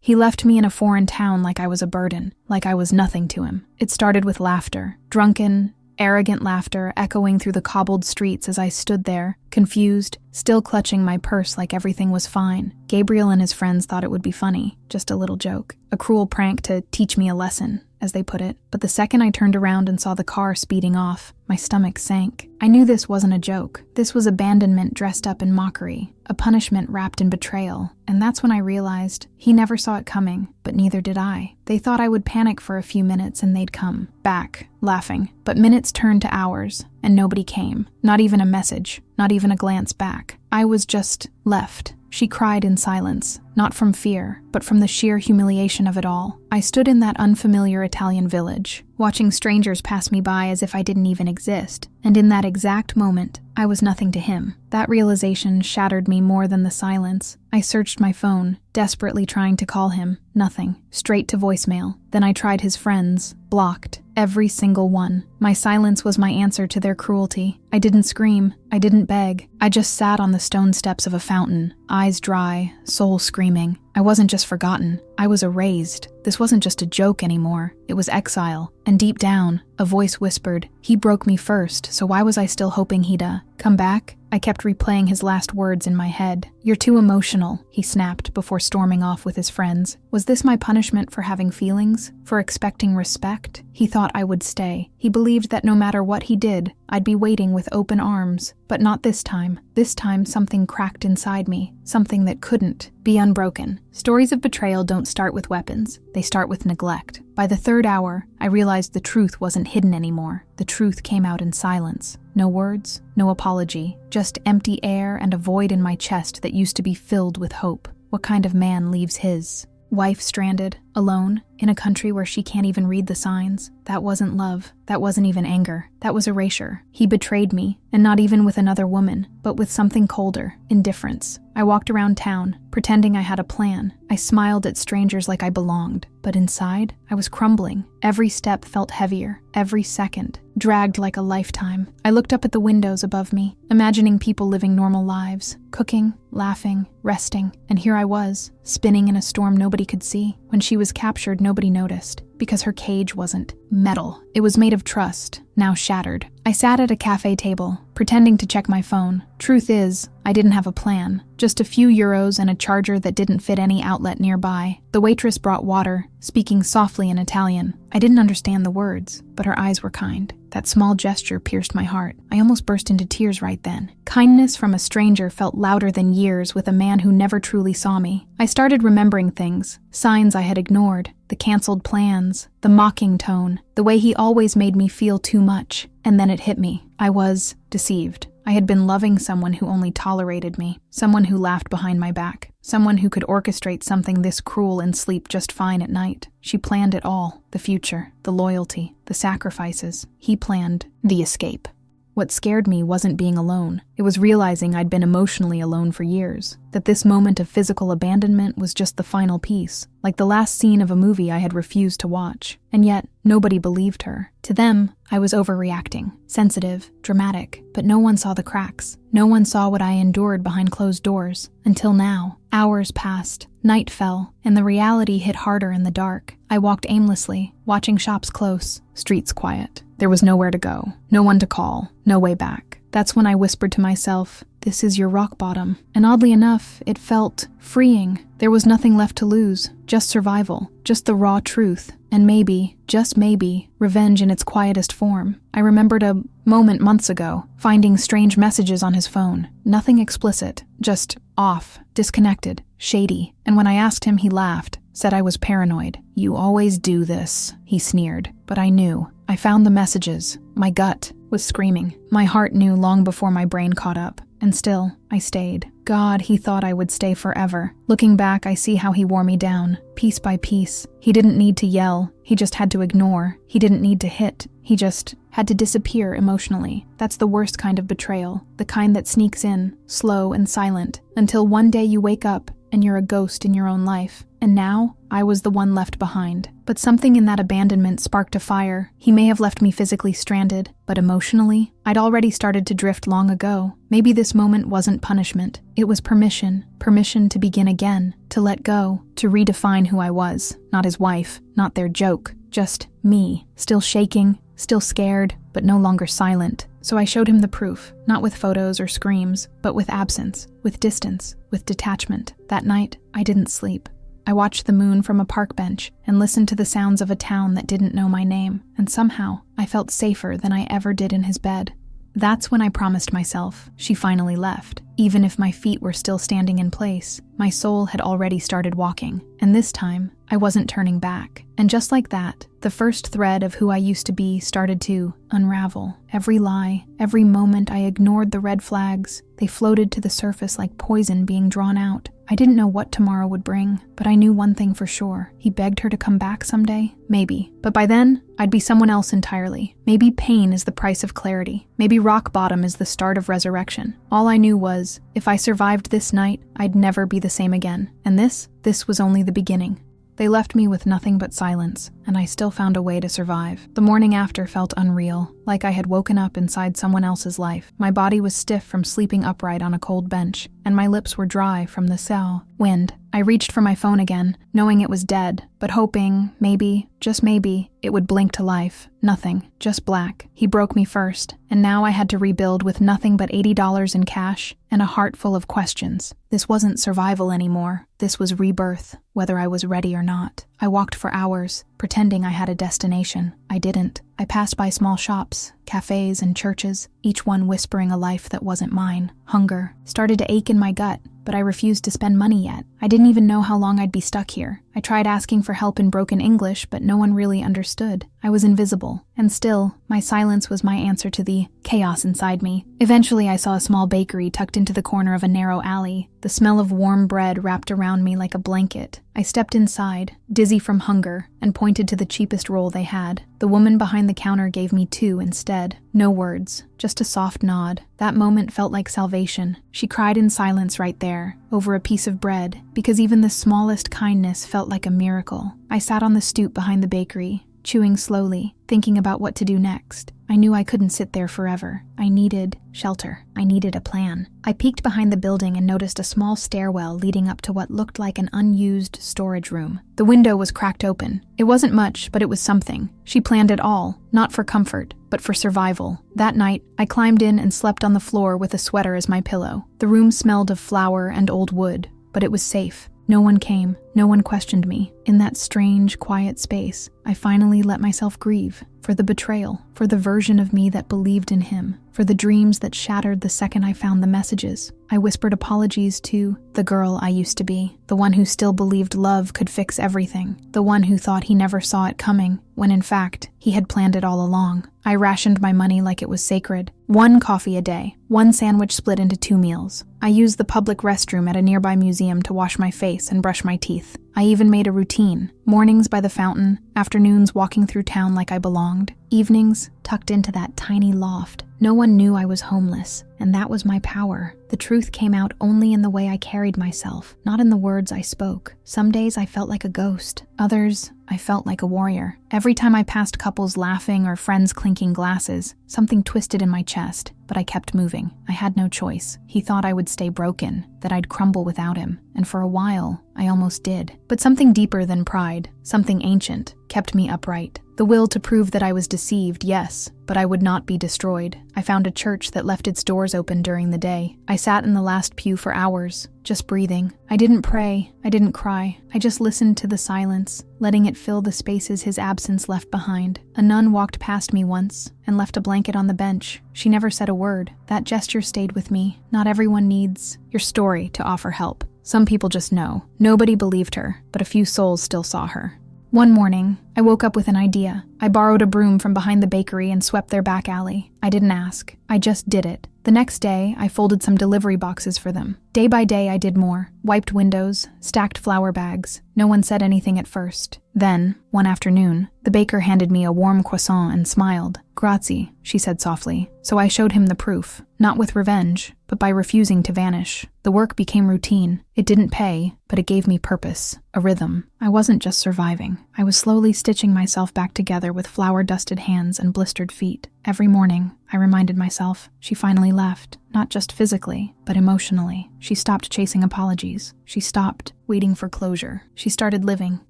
He left me in a foreign town like I was a burden, like I was nothing to him. It started with laughter, drunken, arrogant laughter echoing through the cobbled streets as I stood there, confused, still clutching my purse like everything was fine. Gabriel and his friends thought it would be funny, just a little joke, a cruel prank to teach me a lesson, as they put it. But the second I turned around and saw the car speeding off, my stomach sank. I knew this wasn't a joke. This was abandonment dressed up in mockery, a punishment wrapped in betrayal. And that's when I realized he never saw it coming, but neither did I. They thought I would panic for a few minutes and they'd come back, laughing. But minutes turned to hours, and nobody came. Not even a message, not even a glance back. I was just left. She cried in silence, not from fear, but from the sheer humiliation of it all. I stood in that unfamiliar Italian village, watching strangers pass me by as if I didn't even exist. And in that exact moment, I was nothing to him. That realization shattered me more than the silence. I searched my phone, desperately trying to call him. Nothing. Straight to voicemail. Then I tried his friends. Blocked. Every single one. My silence was my answer to their cruelty. I didn't scream. I didn't beg. I just sat on the stone steps of a fountain, eyes dry, soul screaming. I wasn't just forgotten. I was erased. This wasn't just a joke anymore. It was exile. And deep down, a voice whispered, he broke me first, so why was I still hoping he'd come back? I kept replaying his last words in my head. You're too emotional, he snapped before storming off with his friends. Was this my punishment for having feelings? For expecting respect? He thought I would stay. He believed that no matter what he did, I'd be waiting with open arms. But not this time. This time something cracked inside me. Something that couldn't be unbroken. Stories of betrayal don't start with weapons. They start with neglect. By the third hour, I realized the truth wasn't hidden anymore. The truth came out in silence. No words, no apology, just empty air and a void in my chest that used to be filled with hope. What kind of man leaves his wife stranded, alone, in a country where she can't even read the signs? That wasn't love. That wasn't even anger. That was erasure. He betrayed me, and not even with another woman, but with something colder, indifference. I walked around town, pretending I had a plan. I smiled at strangers like I belonged, but inside, I was crumbling. Every step felt heavier, every second dragged like a lifetime. I looked up at the windows above me, imagining people living normal lives, cooking, laughing, resting, and here I was, spinning in a storm nobody could see. When she was captured, nobody noticed, because her cage wasn't metal. It was made of trust, now shattered. I sat at a cafe table, pretending to check my phone. Truth is, I didn't have a plan. Just a few euros and a charger that didn't fit any outlet nearby. The waitress brought water, speaking softly in Italian. I didn't understand the words, but her eyes were kind. That small gesture pierced my heart. I almost burst into tears right then. Kindness from a stranger felt louder than years with a man who never truly saw me. I started remembering things, signs I had ignored, the canceled plans, the mocking tone, the way he always made me feel too much. And then it hit me. I was deceived. I had been loving someone who only tolerated me, someone who laughed behind my back, someone who could orchestrate something this cruel and sleep just fine at night. She planned it all, the future, the loyalty, the sacrifices. He planned the escape. What scared me wasn't being alone. It was realizing I'd been emotionally alone for years, that this moment of physical abandonment was just the final piece, like the last scene of a movie I had refused to watch. And yet, nobody believed her. To them, I was overreacting, sensitive, dramatic, but no one saw the cracks. No one saw what I endured behind closed doors. Until now. Hours passed, night fell, and the reality hit harder in the dark. I walked aimlessly, watching shops close, streets quiet. There was nowhere to go, no one to call, no way back. That's when I whispered to myself, this is your rock bottom. And oddly enough, it felt freeing. There was nothing left to lose, just survival, just the raw truth, and maybe, just maybe, revenge in its quietest form. I remembered a moment months ago, finding strange messages on his phone. Nothing explicit, just off, disconnected, shady. And when I asked him, he laughed, said I was paranoid. You always do this, he sneered. But I knew. I found the messages. My gut was screaming. My heart knew long before my brain caught up. And still, I stayed. God, he thought I would stay forever. Looking back, I see how he wore me down, piece by piece. He didn't need to yell. He just had to ignore. He didn't need to hit. He just had to disappear emotionally. That's the worst kind of betrayal. The kind that sneaks in, slow and silent, until one day you wake up and you're a ghost in your own life. And now, I was the one left behind. But something in that abandonment sparked a fire. He may have left me physically stranded, but emotionally, I'd already started to drift long ago. Maybe this moment wasn't punishment. It was permission. Permission to begin again, to let go, to redefine who I was. Not his wife, not their joke, just me. Still shaking, still scared, but no longer silent. So I showed him the proof, not with photos or screams, but with absence, with distance, with detachment. That night, I didn't sleep. I watched the moon from a park bench and listened to the sounds of a town that didn't know my name, and somehow I felt safer than I ever did in his bed. That's when I promised myself she finally left. Even if my feet were still standing in place, my soul had already started walking, and this time, I wasn't turning back. And just like that, the first thread of who I used to be started to unravel. Every lie, every moment I ignored the red flags, they floated to the surface like poison being drawn out. I didn't know what tomorrow would bring, but I knew one thing for sure. He begged her to come back someday? Maybe. But by then, I'd be someone else entirely. Maybe pain is the price of clarity. Maybe rock bottom is the start of resurrection. All I knew was, if I survived this night, I'd never be the same again. And this was only the beginning. They left me with nothing but silence, and I still found a way to survive. The morning after felt unreal, like I had woken up inside someone else's life. My body was stiff from sleeping upright on a cold bench, and my lips were dry from the wind. I reached for my phone again, knowing it was dead, but hoping, maybe, just maybe, it would blink to life. Nothing, just black. He broke me first, and now I had to rebuild with nothing but $80 in cash and a heart full of questions. This wasn't survival anymore. This was rebirth, whether I was ready or not. I walked for hours, pretending I had a destination. I didn't. I passed by small shops, cafes, and churches, each one whispering a life that wasn't mine. Hunger started to ache in my gut, but I refused to spend money yet. I didn't even know how long I'd be stuck here. I tried asking for help in broken English, but no one really understood. I was invisible, and still, my silence was my answer to the chaos inside me. Eventually, I saw a small bakery tucked into the corner of a narrow alley, the smell of warm bread wrapped around me like a blanket. I stepped inside, dizzy from hunger, and pointed to the cheapest roll they had. The woman behind the counter gave me 2 instead. No words, just a soft nod. That moment felt like salvation. She cried in silence right there, over a piece of bread, because even the smallest kindness felt like a miracle. I sat on the stoop behind the bakery, chewing slowly, thinking about what to do next. I knew I couldn't sit there forever. I needed shelter. I needed a plan. I peeked behind the building and noticed a small stairwell leading up to what looked like an unused storage room. The window was cracked open. It wasn't much, but it was something. She planned it all, not for comfort, but for survival. That night, I climbed in and slept on the floor with a sweater as my pillow. The room smelled of flour and old wood, but it was safe. No one came. No one questioned me. In that strange, quiet space, I finally let myself grieve. For the betrayal, for the version of me that believed in him, for the dreams that shattered the second I found the messages. I whispered apologies to the girl I used to be, the one who still believed love could fix everything, the one who thought he never saw it coming, when in fact, he had planned it all along. I rationed my money like it was sacred. 1 coffee a day, 1 sandwich split into 2 meals. I used the public restroom at a nearby museum to wash my face and brush my teeth. I even made a routine. Mornings by the fountain, afternoons walking through town like I belonged, evenings tucked into that tiny loft. No one knew I was homeless, and that was my power. The truth came out only in the way I carried myself, not in the words I spoke. Some days I felt like a ghost. Others, I felt like a warrior. Every time I passed couples laughing or friends clinking glasses, something twisted in my chest, but I kept moving. I had no choice. He thought I would stay broken, that I'd crumble without him, and for a while, I almost did. But something deeper than pride, something ancient, kept me upright. The will to prove that I was deceived, yes, but I would not be destroyed. I found a church that left its doors open during the day. I sat in the last pew for hours, just breathing. I didn't pray, I didn't cry. I just listened to the silence, letting it fill the spaces his absence left behind. A nun walked past me once and left a blanket on the bench. She never said a word. That gesture stayed with me. Not everyone needs your story to offer help. Some people just know. Nobody believed her, but a few souls still saw her. One morning, I woke up with an idea. I borrowed a broom from behind the bakery and swept their back alley. I didn't ask. I just did it. The next day, I folded some delivery boxes for them. Day by day, I did more. Wiped windows, stacked flour bags. No one said anything at first. Then, one afternoon, the baker handed me a warm croissant and smiled. "Grazie," she said softly. So I showed him the proof, not with revenge, but by refusing to vanish. The work became routine. It didn't pay, but it gave me purpose, a rhythm. I wasn't just surviving. I was slowly stitching myself back together with flour-dusted hands and blistered feet. Every morning, I reminded myself, she finally left. Not just physically, but emotionally. She stopped chasing apologies. She stopped waiting for closure. She started living,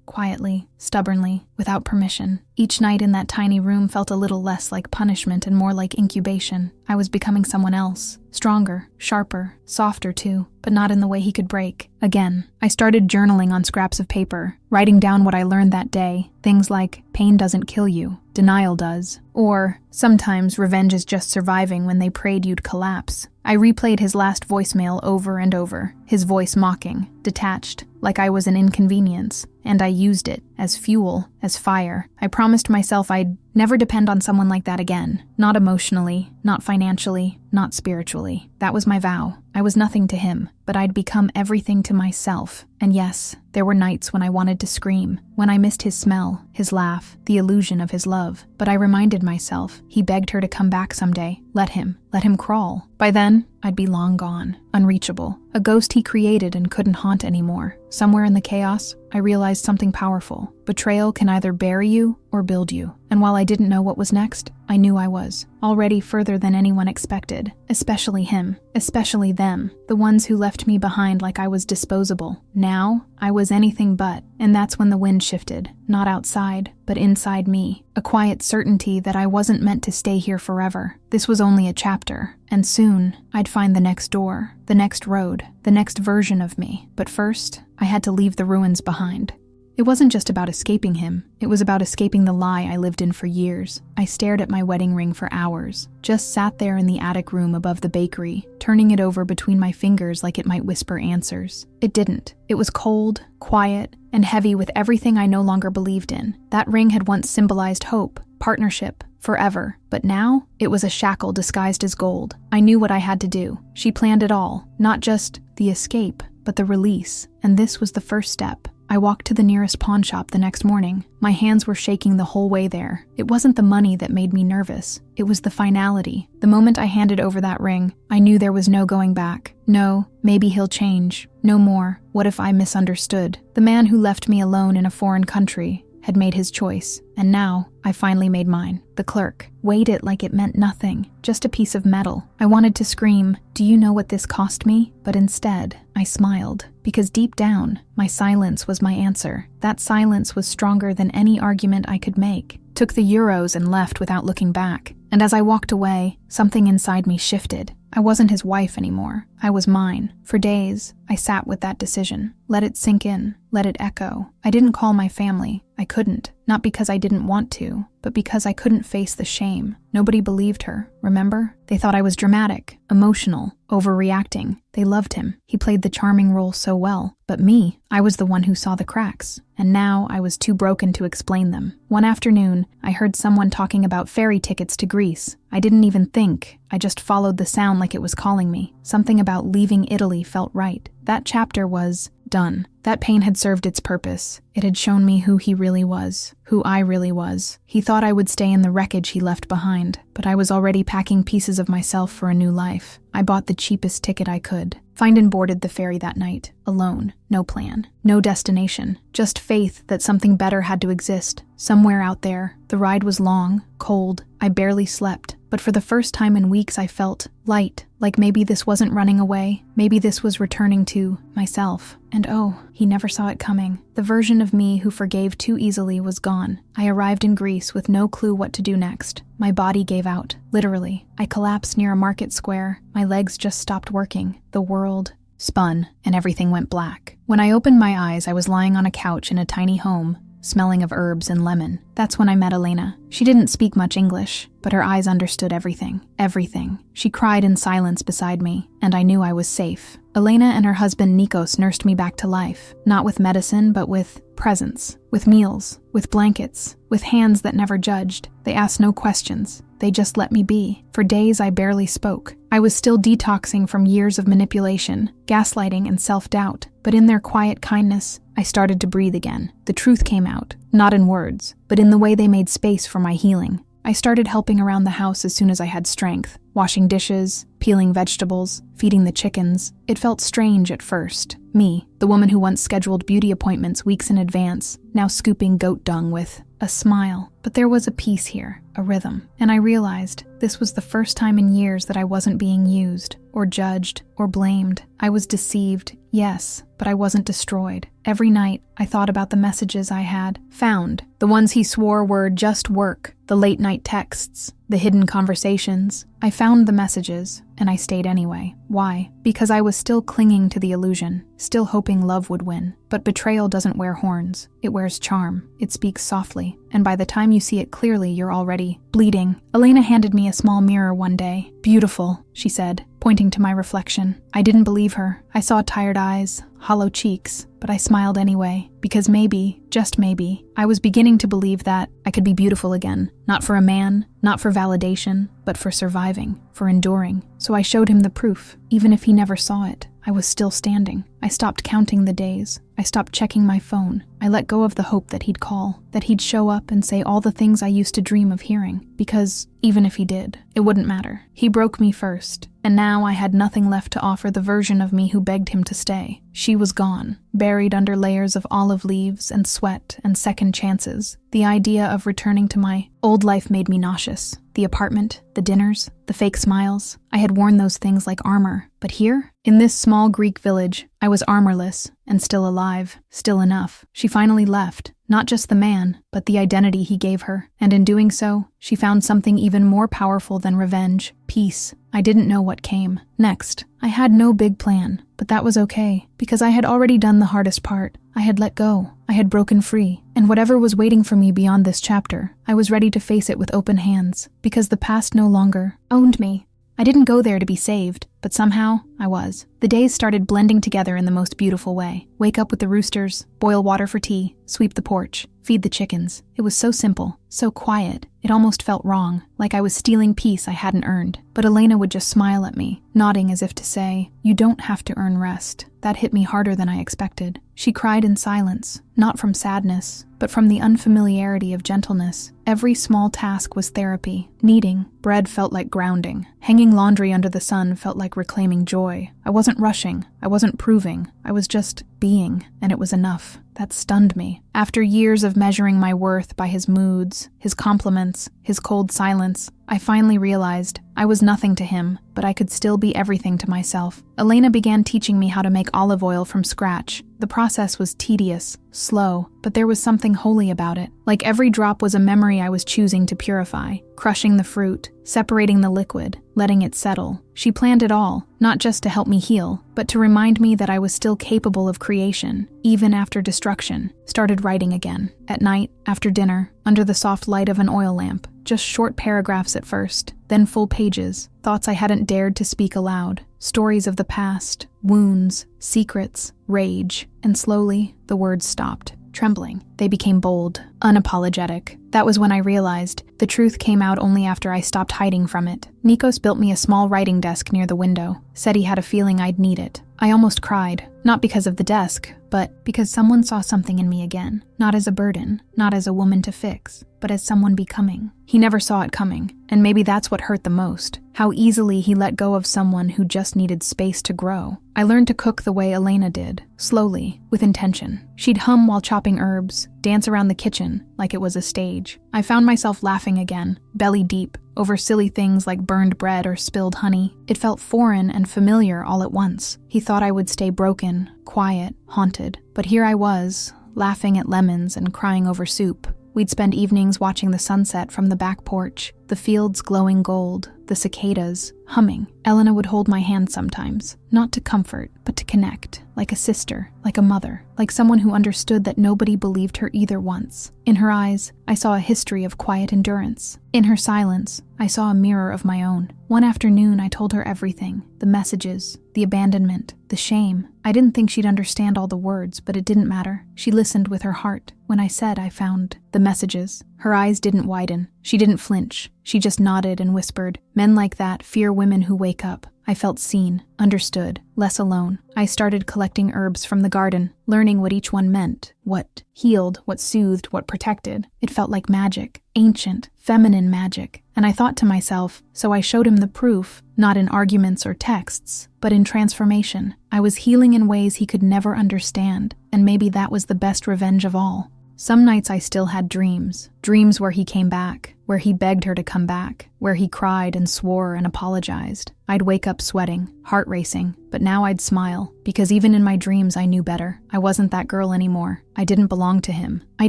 quietly, stubbornly, without permission. Each night in that tiny room felt a little less like punishment and more like incubation. I was becoming someone else. Stronger, sharper, softer too, but not in the way he could break. Again, I started journaling on scraps of paper, writing down what I learned that day. Things like, pain doesn't kill you, denial does. Or, sometimes revenge is just surviving when they prayed you'd collapse. I replayed his last voicemail over and over, his voice mocking, detached, like I was an inconvenience, and I used it as fuel, as fire. I promised myself I'd never depend on someone like that again. Not emotionally, not financially, not spiritually. That was my vow. I was nothing to him, but I'd become everything to myself. And yes, there were nights when I wanted to scream, when I missed his smell, his laugh, the illusion of his love. But I reminded myself, he begged her to come back someday. Let him crawl. By then, I'd be long gone, unreachable, a ghost he created and couldn't haunt anymore. Somewhere in the chaos, I realized something powerful. Betrayal can either bury you or build you. And while I didn't know what was next, I knew I was already further than anyone expected, especially him, especially them, the ones who left me behind like I was disposable. Now, I was anything but, and that's when the wind shifted, not outside, but inside me, a quiet certainty that I wasn't meant to stay here forever. This was only a chapter, and soon, I'd find the next door, the next road, the next version of me. But first, I had to leave the ruins behind. It wasn't just about escaping him, it was about escaping the lie I lived in for years. I stared at my wedding ring for hours, just sat there in the attic room above the bakery, turning it over between my fingers like it might whisper answers. It didn't. It was cold, quiet, and heavy with everything I no longer believed in. That ring had once symbolized hope, partnership, forever. But now, it was a shackle disguised as gold. I knew what I had to do. She planned it all, not just the escape, but the release. And this was the first step. I walked to the nearest pawn shop the next morning. My hands were shaking the whole way there. It wasn't the money that made me nervous. It was the finality. The moment I handed over that ring, I knew there was no going back. No, maybe he'll change. No more. What if I misunderstood? The man who left me alone in a foreign country had made his choice, and now I finally made mine. The clerk weighed it like it meant nothing, just a piece of metal. I wanted to scream, "Do you know what this cost me?" But instead, I smiled, because deep down, my silence was my answer. That silence was stronger than any argument I could make. Took the euros and left without looking back. And as I walked away, something inside me shifted. I wasn't his wife anymore. I was mine. For days, I sat with that decision. Let it sink in. Let it echo. I didn't call my family. I couldn't. Not because I didn't want to, but because I couldn't face the shame. Nobody believed her, remember? They thought I was dramatic, emotional, overreacting. They loved him. He played the charming role so well. But me, I was the one who saw the cracks. And now I was too broken to explain them. One afternoon, I heard someone talking about ferry tickets to Greece. I didn't even think. I just followed the sound like it was calling me. Something about leaving Italy felt right. That chapter was done. That pain had served its purpose. It had shown me who he really was, who I really was. He thought I would stay in the wreckage he left behind, but I was already packing pieces of myself for a new life. I bought the cheapest ticket I could. Found and boarded the ferry that night, alone. No plan, no destination, just faith that something better had to exist, somewhere out there. The ride was long, cold, I barely slept, but for the first time in weeks I felt light, like maybe this wasn't running away, maybe this was returning to myself. And oh, he never saw it coming. The version of me who forgave too easily was gone. I arrived in Greece with no clue what to do next. My body gave out, literally. I collapsed near a market square. My legs just stopped working. The world spun, and everything went black. When I opened my eyes, I was lying on a couch in a tiny home, smelling of herbs and lemon. That's when I met Elena. She didn't speak much English, but her eyes understood everything. Everything. She cried in silence beside me, and I knew I was safe. Elena and her husband Nikos nursed me back to life, not with medicine, but with presence, with meals, with blankets, with hands that never judged. They asked no questions. They just let me be. For days, I barely spoke. I was still detoxing from years of manipulation, gaslighting, and self-doubt. But in their quiet kindness, I started to breathe again. The truth came out, not in words, but in the way they made space for my healing. I started helping around the house as soon as I had strength, washing dishes, peeling vegetables, feeding the chickens. It felt strange at first. Me, the woman who once scheduled beauty appointments weeks in advance, now scooping goat dung with a smile. But there was a peace here, a rhythm, and I realized this was the first time in years that I wasn't being used, or judged, or blamed. I was deceived, yes, but I wasn't destroyed. Every night, I thought about the messages I had found, the ones he swore were just work, the late-night texts, the hidden conversations. I found the messages, and I stayed anyway. Why? Because I was still clinging to the illusion, still hoping love would win. But betrayal doesn't wear horns. It wears charm. It speaks softly, and by the time you see it clearly, you're already bleeding. Elena handed me a small mirror one day. "Beautiful," she said, pointing to my reflection. I didn't believe her. I saw tired eyes, hollow cheeks, but I smiled anyway, because maybe, just maybe, I was beginning to believe that I could be beautiful again. Not for a man, not for validation, but for surviving, for enduring. So I showed him the proof, even if he never saw it. I was still standing. I stopped counting the days. I stopped checking my phone. I let go of the hope that he'd call, that he'd show up and say all the things I used to dream of hearing. Because, even if he did, it wouldn't matter. He broke me first, and now I had nothing left to offer the version of me who begged him to stay. She was gone, buried under layers of olive leaves and sweat and second chances. The idea of returning to my old life made me nauseous. The apartment, the dinners, the fake smiles. I had worn those things like armor. But here, in this small Greek village, I was armorless and still alive, still enough. She finally left. Not just the man, but the identity he gave her. And in doing so, she found something even more powerful than revenge, peace. I didn't know what came next. I had no big plan, but that was okay, because I had already done the hardest part. I had let go. I had broken free. And whatever was waiting for me beyond this chapter, I was ready to face it with open hands, because the past no longer owned me. I didn't go there to be saved, but somehow I was. The days started blending together in the most beautiful way. Wake up with the roosters, boil water for tea, sweep the porch, feed the chickens. It was so simple, so quiet. It almost felt wrong, like I was stealing peace I hadn't earned. But Elena would just smile at me, nodding as if to say, "You don't have to earn rest." That hit me harder than I expected. She cried in silence, not from sadness, but from the unfamiliarity of gentleness. Every small task was therapy. Kneading bread felt like grounding. Hanging laundry under the sun felt like reclaiming joy. I wasn't rushing. I wasn't proving. I was just being, and it was enough. That stunned me. After years of measuring my worth by his moods, his compliments, his cold silence, I finally realized I was nothing to him, but I could still be everything to myself. Elena began teaching me how to make olive oil from scratch. The process was tedious, slow, but there was something holy about it. Like every drop was a memory I was choosing to purify, crushing the fruit, separating the liquid, letting it settle. She planned it all, not just to help me heal, but to remind me that I was still capable of creation, even after destruction. Started writing again. At night, after dinner, under the soft light of an oil lamp. Just short paragraphs at first, then full pages, thoughts I hadn't dared to speak aloud, stories of the past, wounds, secrets, rage, and slowly, the words stopped. Trembling. They became bold, unapologetic. That was when I realized the truth came out only after I stopped hiding from it. Nikos built me a small writing desk near the window, said he had a feeling I'd need it. I almost cried, not because of the desk, but because someone saw something in me again. Not as a burden, not as a woman to fix, but as someone becoming. He never saw it coming, and maybe that's what hurt the most. How easily he let go of someone who just needed space to grow. I learned to cook the way Elena did, slowly, with intention. She'd hum while chopping herbs, dance around the kitchen like it was a stage. I found myself laughing again, belly deep, over silly things like burned bread or spilled honey. It felt foreign and familiar all at once. He thought I would stay broken, quiet, haunted. But here I was, laughing at lemons and crying over soup. We'd spend evenings watching the sunset from the back porch, the fields glowing gold, the cicadas, humming. Elena would hold my hand sometimes, not to comfort, but to connect, like a sister, like a mother, like someone who understood that nobody believed her either once. In her eyes, I saw a history of quiet endurance. In her silence, I saw a mirror of my own. One afternoon, I told her everything, the messages, the abandonment, the shame. I didn't think she'd understand all the words, but it didn't matter. She listened with her heart. When I said I found the messages, her eyes didn't widen. She didn't flinch. She just nodded and whispered, "Men like that fear women who wake up." I felt seen, understood, less alone. I started collecting herbs from the garden, learning what each one meant, what healed, what soothed, what protected. It felt like magic, ancient, feminine magic. And I thought to myself, so I showed him the proof, not in arguments or texts, but in transformation. I was healing in ways he could never understand, and maybe that was the best revenge of all. Some nights I still had dreams where he came back, where he begged her to come back, where he cried and swore and apologized. I'd wake up sweating, heart racing, but now I'd smile, because even in my dreams I knew better. I wasn't that girl anymore. I didn't belong to him. I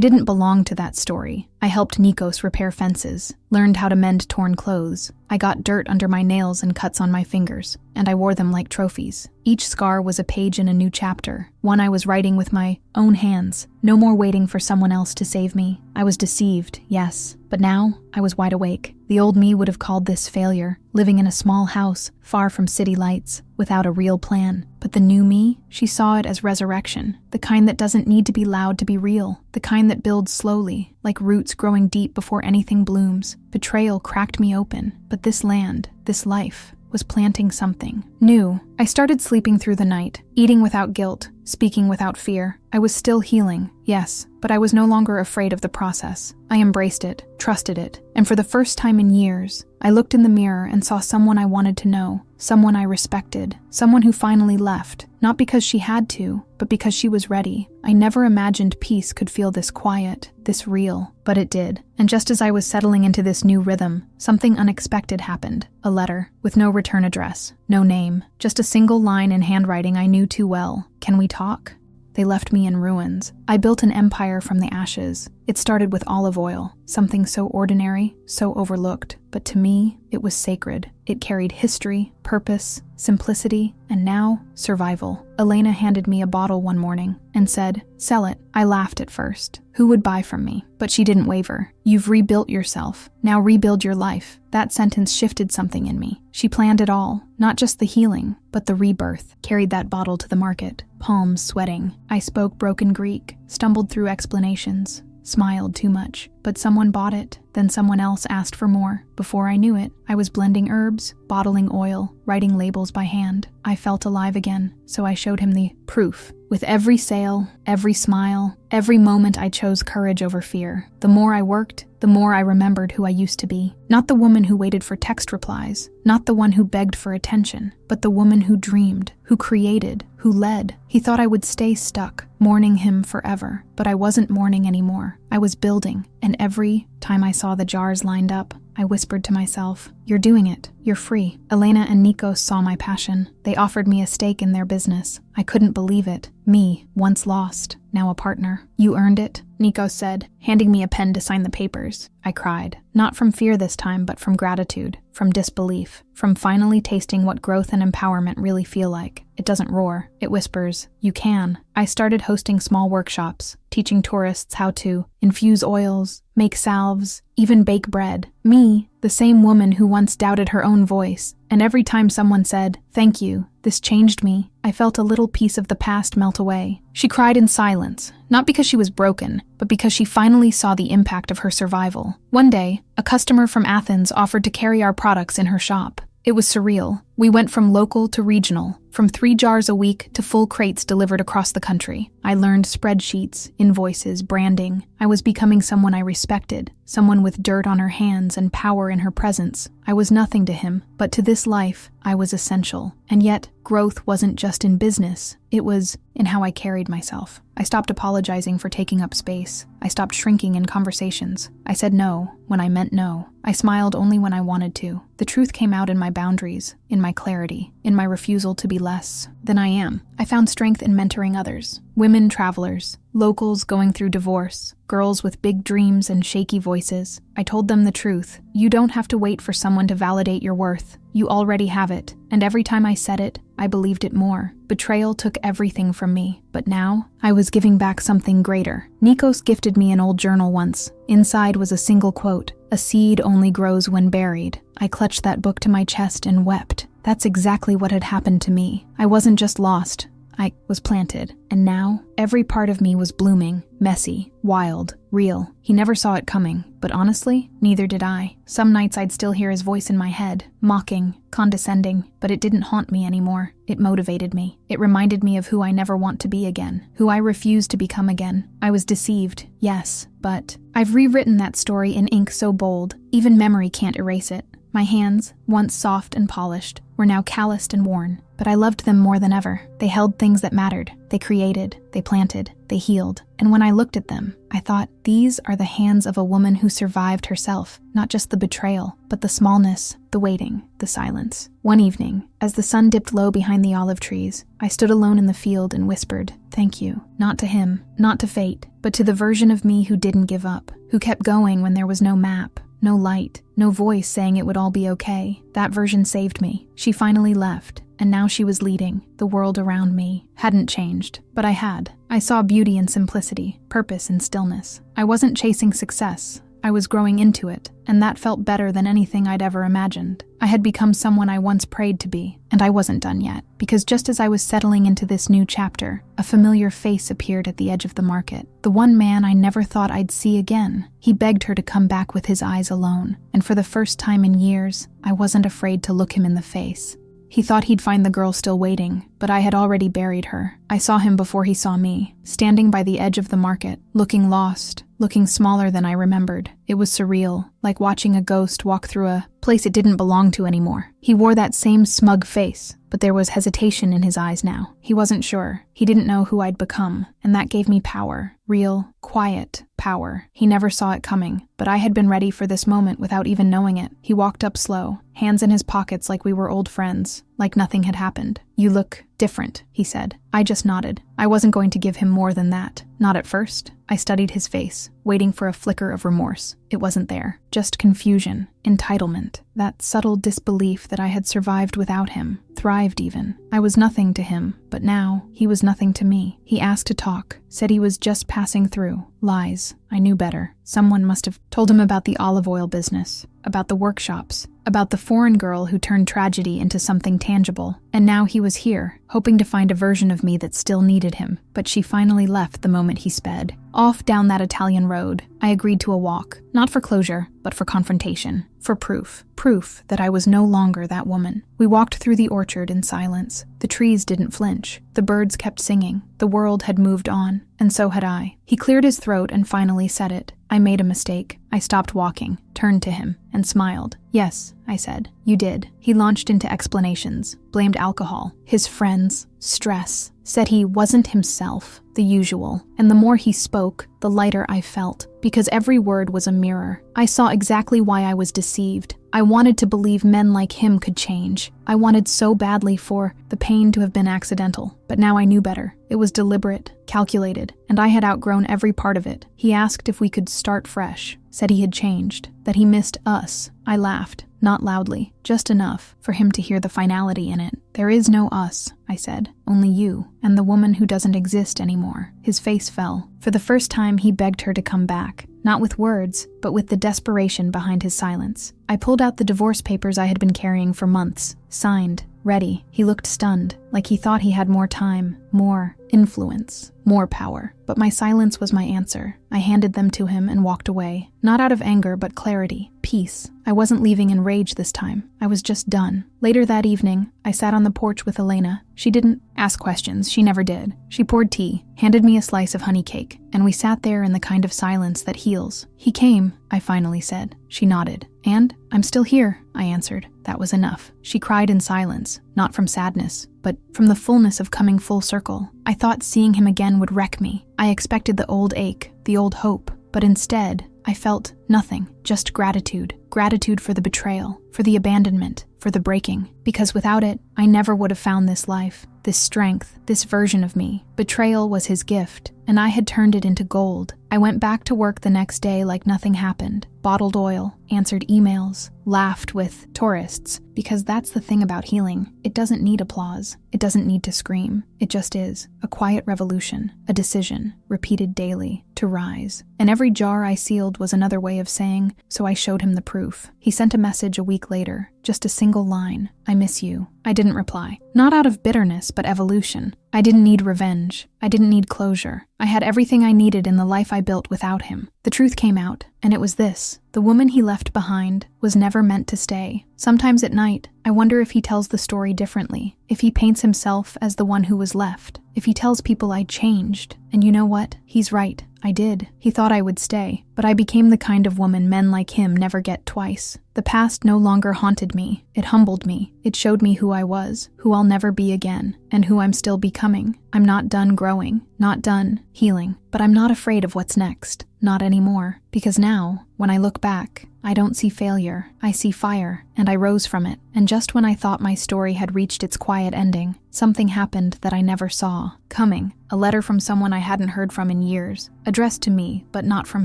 didn't belong to that story. I helped Nikos repair fences, learned how to mend torn clothes. I got dirt under my nails and cuts on my fingers, and I wore them like trophies. Each scar was a page in a new chapter, one I was writing with my own hands. No more waiting for someone else to save me. I was deceived, yes, but now I was wide awake. The old me would have called this failure, living in a small house, far from city lights, without a real plan. But the new me, she saw it as resurrection, the kind that doesn't need to be loud to be real, the kind that builds slowly, like roots growing deep before anything blooms. Betrayal cracked me open, but this land, this life, was planting something new. I started sleeping through the night, eating without guilt, speaking without fear. I was still healing, yes, but I was no longer afraid of the process. I embraced it, trusted it, and for the first time in years, I looked in the mirror and saw someone I wanted to know, someone I respected, someone who finally left, not because she had to, but because she was ready. I never imagined peace could feel this quiet, this real, but it did. And just as I was settling into this new rhythm, something unexpected happened. A letter, with no return address, no name, just a single line in handwriting I knew too well. "Can we talk?" They left me in ruins. I built an empire from the ashes. It started with olive oil, something so ordinary, so overlooked, but to me, it was sacred. It carried history, purpose, simplicity, and now, survival. Elena handed me a bottle one morning and said, "Sell it." I laughed at first. Who would buy from me? But she didn't waver. "You've rebuilt yourself. Now rebuild your life." That sentence shifted something in me. She planned it all, not just the healing, but the rebirth. Carried that bottle to the market, palms sweating. I spoke broken Greek, stumbled through explanations, smiled too much, but someone bought it. Then someone else asked for more. Before I knew it, I was blending herbs, bottling oil, writing labels by hand. I felt alive again, so I showed him the proof. With every sale, every smile, every moment I chose courage over fear. The more I worked, the more I remembered who I used to be. Not the woman who waited for text replies, not the one who begged for attention, but the woman who dreamed, who created, who led. He thought I would stay stuck, mourning him forever, but I wasn't mourning anymore. I was building, and every time I saw the jars lined up, I whispered to myself, "You're doing it. You're free." Elena and Nikos saw my passion. They offered me a stake in their business. I couldn't believe it. Me, once lost, now a partner. "You earned it," Nikos said, handing me a pen to sign the papers. I cried, not from fear this time, but from gratitude, from disbelief, from finally tasting what growth and empowerment really feel like. It doesn't roar. It whispers, "You can." I started hosting small workshops, teaching tourists how to infuse oils, make salves, even bake bread. Me, the same woman who once doubted her own voice. And every time someone said, "Thank you, this changed me," I felt a little piece of the past melt away. She cried in silence, not because she was broken, but because she finally saw the impact of her survival. One day, a customer from Athens offered to carry our products in her shop. It was surreal. We went from local to regional, from 3 jars a week to full crates delivered across the country. I learned spreadsheets, invoices, branding. I was becoming someone I respected, someone with dirt on her hands and power in her presence. I was nothing to him, but to this life, I was essential. And yet, growth wasn't just in business. It was in how I carried myself. I stopped apologizing for taking up space. I stopped shrinking in conversations. I said no when I meant no. I smiled only when I wanted to. The truth came out in my boundaries, in my my clarity, in my refusal to be less than I am. I found strength in mentoring others, women travelers, locals going through divorce, girls with big dreams and shaky voices. I told them the truth. You don't have to wait for someone to validate your worth. You already have it. And every time I said it, I believed it more. Betrayal took everything from me, but now I was giving back something greater. Nikos gifted me an old journal once. Inside was a single quote: "A seed only grows when buried." I clutched that book to my chest and wept. That's exactly what had happened to me. I wasn't just lost. I was planted, and now every part of me was blooming, messy, wild, real. He never saw it coming, but honestly, neither did I. Some nights I'd still hear his voice in my head, mocking, condescending, but it didn't haunt me anymore. It motivated me. It reminded me of who I never want to be again, who I refuse to become again. I was deceived, yes, but I've rewritten that story in ink so bold, even memory can't erase it. My hands, once soft and polished, were now calloused and worn, but I loved them more than ever. They held things that mattered. They created, they planted, they healed. And when I looked at them, I thought, these are the hands of a woman who survived herself, not just the betrayal, but the smallness, the waiting, the silence. One evening, as the sun dipped low behind the olive trees, I stood alone in the field and whispered, "Thank you." Not to him, not to fate, but to the version of me who didn't give up, who kept going when there was no map, no light, no voice saying it would all be okay. That version saved me. She finally left, and now she was leading. The world around me hadn't changed, but I had. I saw beauty in simplicity, purpose in stillness. I wasn't chasing success. I was growing into it, and that felt better than anything I'd ever imagined. I had become someone I once prayed to be, and I wasn't done yet, because just as I was settling into this new chapter, a familiar face appeared at the edge of the market. The one man I never thought I'd see again. He begged her to come back with his eyes alone, and for the first time in years, I wasn't afraid to look him in the face. He thought he'd find the girl still waiting, but I had already buried her. I saw him before he saw me, standing by the edge of the market, looking lost, looking smaller than I remembered. It was surreal, like watching a ghost walk through a place it didn't belong to anymore. He wore that same smug face, but there was hesitation in his eyes now. He wasn't sure. He didn't know who I'd become, and that gave me power. Real, quiet power. He never saw it coming, but I had been ready for this moment without even knowing it. He walked up slow, hands in his pockets like we were old friends, like nothing had happened. "You look different," he said. I just nodded. I wasn't going to give him more than that. Not at first. I studied his face, waiting for a flicker of remorse. It wasn't there. Just confusion, entitlement, that subtle disbelief that I had survived without him, thrived even. I was nothing to him, but now he was nothing to me. He asked to talk, said he was just passing through. Lies. I knew better. Someone must have told him about the olive oil business, about the workshops, about the foreign girl who turned tragedy into something tangible. And now he was here, hoping to find a version of me that still needed him. But she finally left the moment he sped. Off down that Italian road, I agreed to a walk, not for closure, but for confrontation, for proof. Proof that I was no longer that woman. We walked through the orchard in silence. The trees didn't flinch. The birds kept singing. The world had moved on, and so had I. He cleared his throat and finally said it. I made a mistake. I stopped walking, turned to him, and smiled. "Yes," I said. "You did." He launched into explanations, blamed alcohol, his friends, stress, said he wasn't himself, the usual. And the more he spoke, the lighter I felt, because every word was a mirror. I saw exactly why I was deceived. I wanted to believe men like him could change. I wanted so badly for the pain to have been accidental, but now I knew better. It was deliberate, calculated, and I had outgrown every part of it. He asked if we could start fresh, said he had changed, that he missed us. I laughed, not loudly, just enough for him to hear the finality in it. "There is no us," I said, "only you, and the woman who doesn't exist anymore." His face fell. For the first time, he begged her to come back. Not with words, but with the desperation behind his silence. I pulled out the divorce papers I had been carrying for months, signed, ready. He looked stunned, like he thought he had more time, more influence, more power. But my silence was my answer. I handed them to him and walked away. Not out of anger, but clarity, peace. I wasn't leaving in rage this time. I was just done. Later that evening, I sat on the porch with Elena. She didn't ask questions. She never did. She poured tea, handed me a slice of honey cake, and we sat there in the kind of silence that heals. "He came," I finally said. She nodded. "And I'm still here," I answered. That was enough. She cried in silence, not from sadness, but from the fullness of coming full circle. I thought seeing him again would wreck me. I expected the old ache, the old hope, but instead, I felt nothing, just gratitude. Gratitude for the betrayal, for the abandonment, for the breaking. Because without it, I never would have found this life, this strength, this version of me. Betrayal was his gift, and I had turned it into gold. I went back to work the next day like nothing happened. Bottled oil, answered emails, laughed with tourists. Because that's the thing about healing. It doesn't need applause. It doesn't need to scream. It just is. A quiet revolution. A decision, repeated daily, to rise. And every jar I sealed was another way of saying, so I showed him the proof. He sent a message a week later. Just a single line. I miss you. I didn't reply. Not out of bitterness, but evolution. I didn't need revenge. I didn't need closure. I had everything I needed in the life I built without him. The truth came out, and it was this. The woman he left behind was never meant to stay. Sometimes at night, I wonder if he tells the story differently, if he paints himself as the one who was left, if he tells people I changed. And you know what? He's right. I did. He thought I would stay, but I became the kind of woman men like him never get twice. The past no longer haunted me. It humbled me. It showed me who I was, who I'll never be again, and who I'm still becoming. I'm not done growing, not done healing, but I'm not afraid of what's next. Not anymore. Because now, when I look back, I don't see failure. I see fire, and I rose from it. And just when I thought my story had reached its quiet ending, something happened that I never saw coming. A letter from someone I hadn't heard from in years, addressed to me, but not from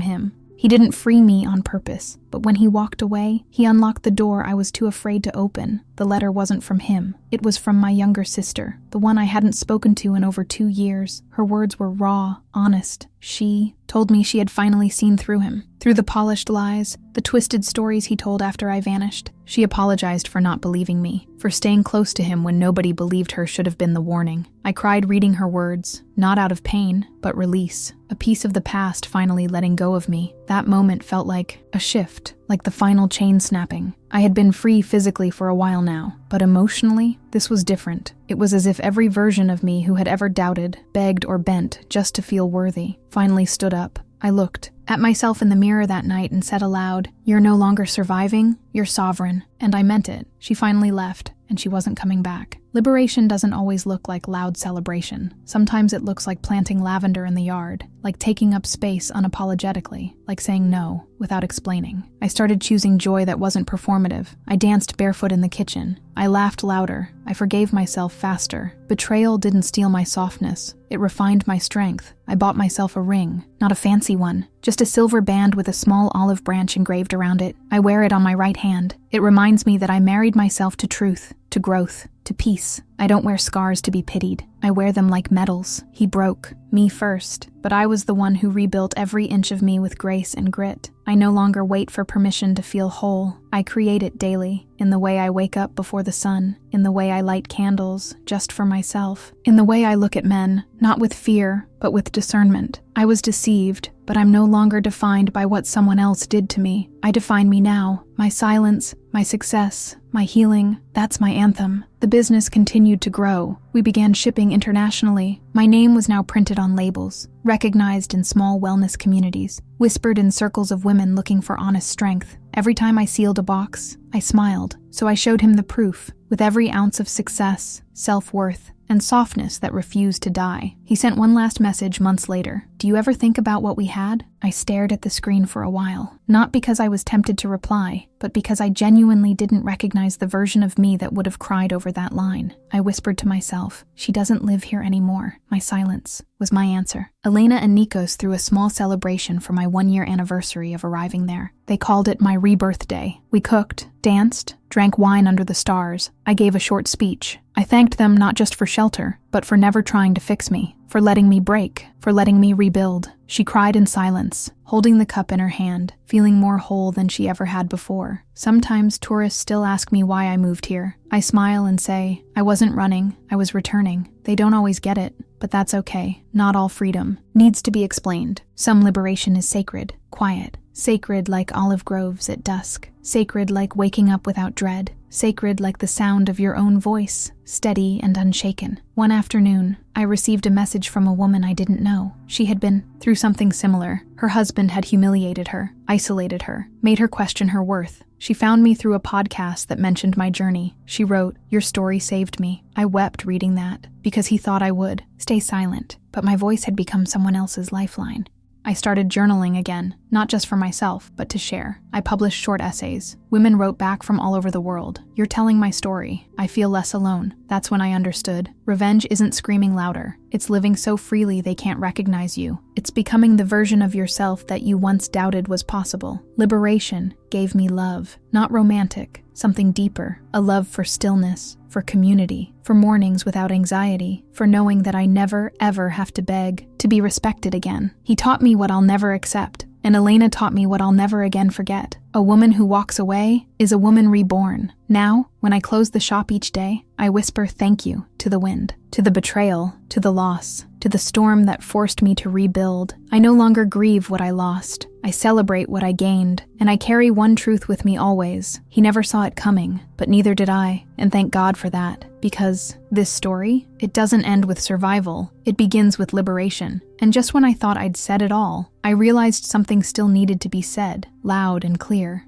him. He didn't free me on purpose, but when he walked away, he unlocked the door I was too afraid to open. The letter wasn't from him. It was from my younger sister, the one I hadn't spoken to in over 2 years. Her words were raw, honest. She told me she had finally seen through him, through the polished lies, the twisted stories he told after I vanished. She apologized for not believing me, for staying close to him when nobody believed her should have been the warning. I cried reading her words, not out of pain, but release. A piece of the past finally letting go of me. That moment felt like a shift, like the final chain snapping. I had been free physically for a while now, but emotionally, this was different. It was as if every version of me who had ever doubted, begged, or bent just to feel worthy finally stood up. I looked at myself in the mirror that night and said aloud, "You're no longer surviving, you're sovereign." And I meant it. She finally left, and she wasn't coming back. Liberation doesn't always look like loud celebration. Sometimes it looks like planting lavender in the yard, like taking up space unapologetically, like saying no without explaining. I started choosing joy that wasn't performative. I danced barefoot in the kitchen. I laughed louder. I forgave myself faster. Betrayal didn't steal my softness. It refined my strength. I bought myself a ring, not a fancy one, just a silver band with a small olive branch engraved around it. I wear it on my right hand. It reminds me that I married myself to truth, to growth, to peace. I don't wear scars to be pitied. I wear them like medals. He broke me first, but I was the one who rebuilt every inch of me with grace and grit. I no longer wait for permission to feel whole. I create it daily, in the way I wake up before the sun, in the way I light candles just for myself, in the way I look at men, not with fear, but with discernment. I was deceived, but I'm no longer defined by what someone else did to me. I define me now. My silence, my success, my healing, that's my anthem. The business continued to grow. We began shipping internationally. My name was now printed on labels, recognized in small wellness communities, whispered in circles of women looking for honest strength. Every time I sealed a box, I smiled, so I showed him the proof, with every ounce of success, self-worth, and softness that refused to die. He sent one last message months later. "Do you ever think about what we had?" I stared at the screen for a while, not because I was tempted to reply, but because I genuinely didn't recognize the version of me that would have cried over that line. I whispered to myself, "She doesn't live here anymore." My silence was my answer. Elena and Nikos threw a small celebration for my 1-year anniversary of arriving there. They called it my rebirth day. We cooked, danced, drank wine under the stars. I gave a short speech. I thanked them not just for shelter, but for never trying to fix me, for letting me break, for letting me rebuild. She cried in silence, holding the cup in her hand, feeling more whole than she ever had before. Sometimes tourists still ask me why I moved here. I smile and say, I wasn't running, I was returning. They don't always get it, but that's okay. Not all freedom needs to be explained. Some liberation is sacred, quiet, sacred like olive groves at dusk, sacred like waking up without dread, sacred like the sound of your own voice, steady and unshaken. One afternoon, I received a message from a woman I didn't know. She had been through something similar. Her husband had humiliated her, isolated her, made her question her worth. She found me through a podcast that mentioned my journey. She wrote, "Your story saved me." I wept reading that, because he thought I would stay silent, but my voice had become someone else's lifeline. I started journaling again, not just for myself, but to share. I published short essays. Women wrote back from all over the world. "You're telling my story. I feel less alone." That's when I understood. Revenge isn't screaming louder. It's living so freely they can't recognize you. It's becoming the version of yourself that you once doubted was possible. Liberation gave me love, not romantic, something deeper, a love for stillness, for community, for mornings without anxiety, for knowing that I never, ever have to beg to be respected again. He taught me what I'll never accept, and Elena taught me what I'll never again forget. A woman who walks away is a woman reborn. Now, when I close the shop each day, I whisper thank you to the wind, to the betrayal, to the loss, to the storm that forced me to rebuild. I no longer grieve what I lost. I celebrate what I gained, and I carry one truth with me always. He never saw it coming, but neither did I, and thank God for that. Because this story, it doesn't end with survival, it begins with liberation. And just when I thought I'd said it all, I realized something still needed to be said, loud and clear.